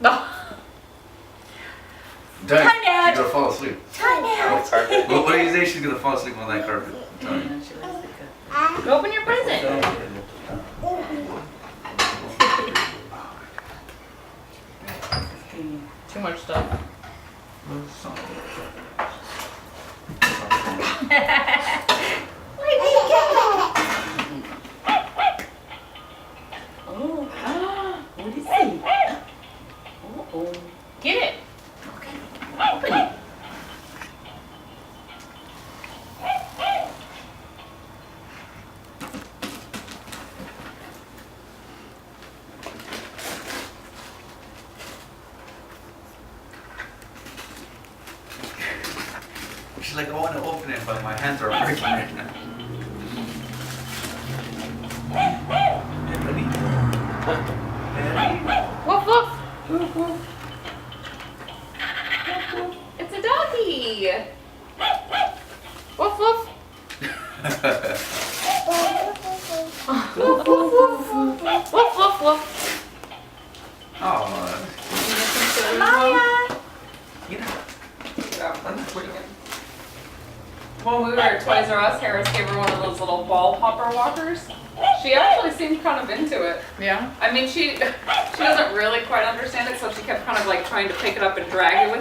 No. Dang, Time out. she's gonna fall asleep. Time out. What do you say? She's gonna fall asleep on that carpet? Tell me. Open your present. Too much stuff. Oh, what do you see? Oh, Get it. open it. She's like, I want to open it, but my hands are breaking right now. Anthony. Woof woof. It's a doggy. Woof woof. Woof woof woof. Woof woof woof. Oh, Maya. you know. When we were at Toys R Us, Harris gave her one of those little ball popper walkers. She actually seemed kind of into it. Yeah. I mean, she doesn't really quite understand it, so she kept kind of like trying to pick it up and drag it with her.